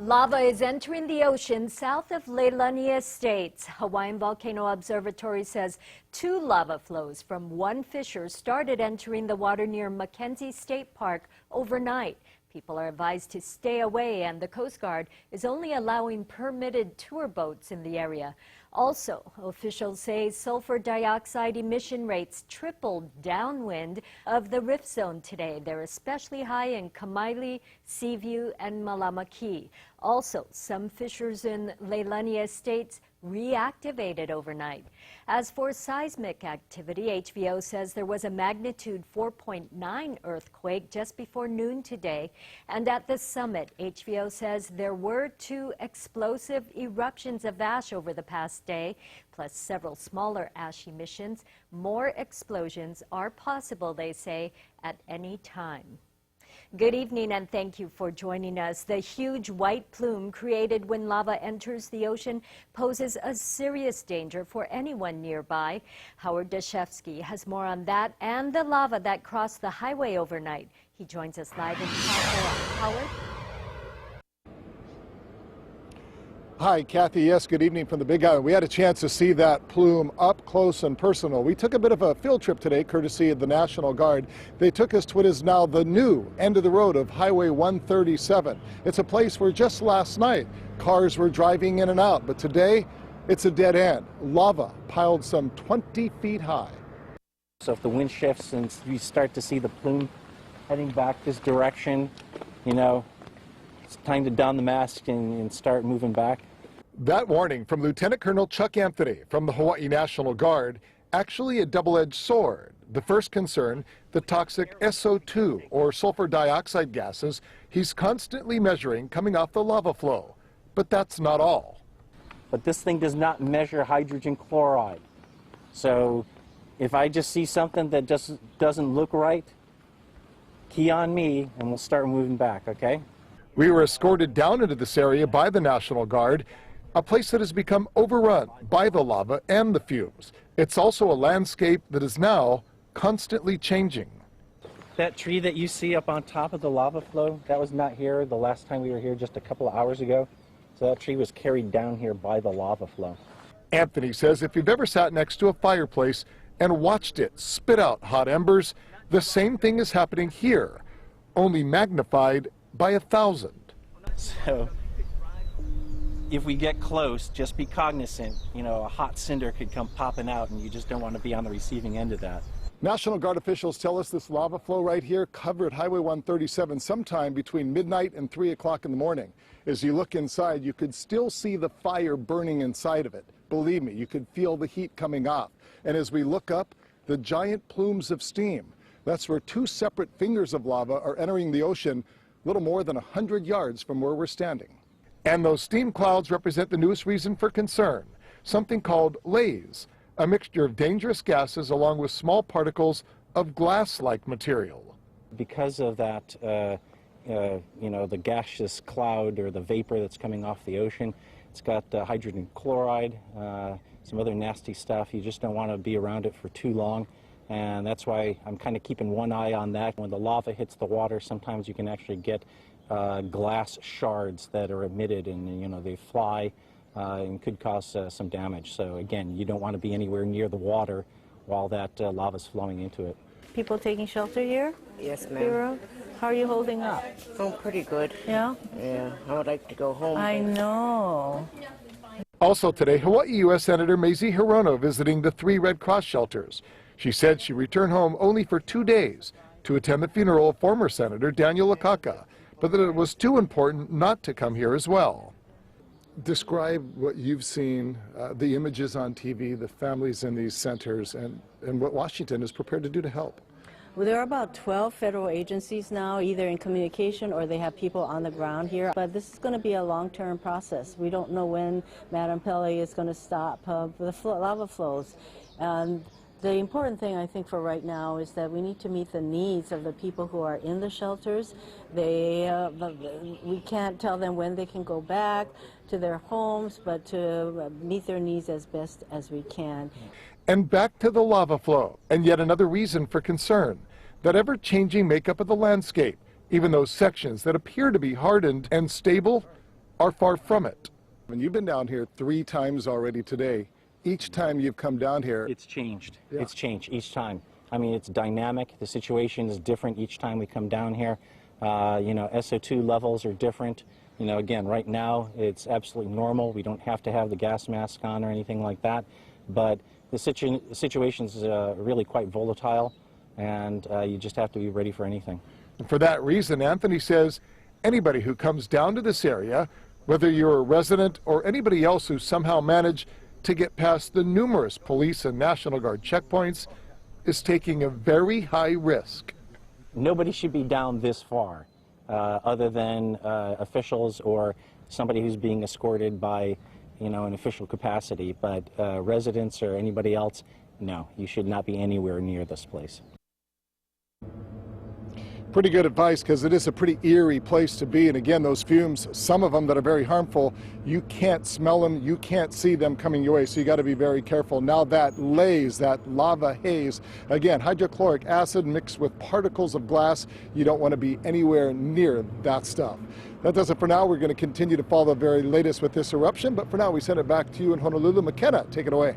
Lava is entering the ocean south of Leilani Estates. Hawaiian Volcano Observatory says 2 lava flows from one fissure started entering the water near Mackenzie State Park overnight. People are advised to stay away, and the Coast Guard is only allowing permitted tour boats in the area. Also, officials say sulfur dioxide emission rates tripled downwind of the rift zone today. They're especially high in Kamaili, Seaview, and Malamaki. Also, some fissures in Leilani Estates reactivated overnight. As for seismic activity, HVO says there was a magnitude 4.9 earthquake just before noon today. And at the summit, HVO says there were 2 explosive eruptions of ash over the past day, plus several smaller ash emissions. More explosions are possible, they say, at any time. Good evening, and thank you for joining us. The huge white plume created when lava enters the ocean poses a serious danger for anyone nearby. Howard Dashevsky has more on that and the lava that crossed the highway overnight. He joins us live in Taupo. Howard? Hi, Kathy. Yes, good evening from the Big Island. We had a chance to see that plume up close and personal. We took a bit of a field trip today, courtesy of the National Guard. They took us to what is now the new end of the road of Highway 137. It's a place where just last night cars were driving in and out, but today it's a dead end. Lava piled some 20 feet high. So if the wind shifts and you start to see the plume heading back this direction, you know, it's time to don the mask and start moving back. That warning from Lieutenant Colonel Chuck Anthony from the Hawaii National Guard, actually a double-edged sword. The first concern, the toxic SO2, or sulfur dioxide gases, he's constantly measuring coming off the lava flow. But that's not all. But this thing does not measure hydrogen chloride. So if I just see something that just doesn't look right, key on me and we'll start moving back, okay? We were escorted down into this area by the National Guard, a place that has become overrun by the lava and the fumes. It's also a landscape that is now constantly changing. That tree that you see up on top of the lava flow, that was not here the last time we were here just a couple of hours ago. So that tree was carried down here by the lava flow. Anthony says if you've ever sat next to a fireplace and watched it spit out hot embers, the same thing is happening here, only magnified by 1,000. So if we get close, just be cognizant, you know, a hot cinder could come popping out and you just don't want to be on the receiving end of that. National Guard officials tell us this lava flow right here covered Highway 137 sometime between midnight and 3 o'clock in the morning. As you look inside, you could still see the fire burning inside of it. Believe me, you could feel the heat coming off. And as we look up, the giant plumes of steam. That's where 2 separate fingers of lava are entering the ocean little more than 100 yards from where we're standing. And those steam clouds represent the newest reason for concern, something called laze, a mixture of dangerous gases along with small particles of glass-like material. Because of that, you know, the gaseous cloud or the vapor that's coming off the ocean, it's got hydrogen chloride, some other nasty stuff. You just don't want to be around it for too long. And that's why I'm kind of keeping one eye on that. When the lava hits the water, sometimes you can actually get glass shards that are emitted, and you know, they fly and could cause some damage. So again, you don't want to be anywhere near the water while that lava's flowing into it. People taking shelter here? Yes, ma'am. How are you holding up? Oh, pretty good. Yeah? Yeah, I would like to go home. I know. Also today, Hawaii U.S. Senator Mazie Hirono visiting the 3 Red Cross shelters. She said she returned home only for 2 days to attend the funeral of former Senator Daniel Akaka, but that it was too important not to come here as well. Describe what you've seen, the images on TV, the families in these centers, and what Washington is prepared to do to help. Well, there are about 12 federal agencies now, either in communication or they have people on the ground here. But this is going to be a long-term process. We don't know when Madam Pele is going to stop the lava flows. And the important thing, I think, for right now is that we need to meet the needs of the people who are in the shelters. We can't tell them when they can go back to their homes, but to meet their needs as best as we can. And back to the lava flow, and yet another reason for concern, that ever-changing makeup of the landscape. Even those sections that appear to be hardened and stable are far from it. And you've been down here 3 times already today. Each time you've come down here, It's changed. Yeah. It's changed each time. I mean, it's dynamic. The situation is different each time we come down here. You know, SO2 levels are different. You know, again, right now it's absolutely normal. We don't have to have the gas mask on or anything like that. But the situation is really quite volatile, and you just have to be ready for anything. and for that reason, Anthony says anybody who comes down to this area, whether you're a resident or anybody else who somehow managed to get past the numerous police and National Guard checkpoints, is taking a very high risk. Nobody should be down this far, other than officials or somebody who's being escorted by, you know, an official capacity. But residents or anybody else, no, you should not be anywhere near this place. Pretty good advice, because it is a pretty eerie place to be. And again, those fumes, some of them that are very harmful, you can't smell them, you can't see them coming your way, so you got to be very careful. Now that laze, that lava haze, again, hydrochloric acid mixed with particles of glass, you don't want to be anywhere near that stuff. That does it for now. We're going to continue to follow the very latest with this eruption, but for now we send it back to you in Honolulu. McKenna, take it away.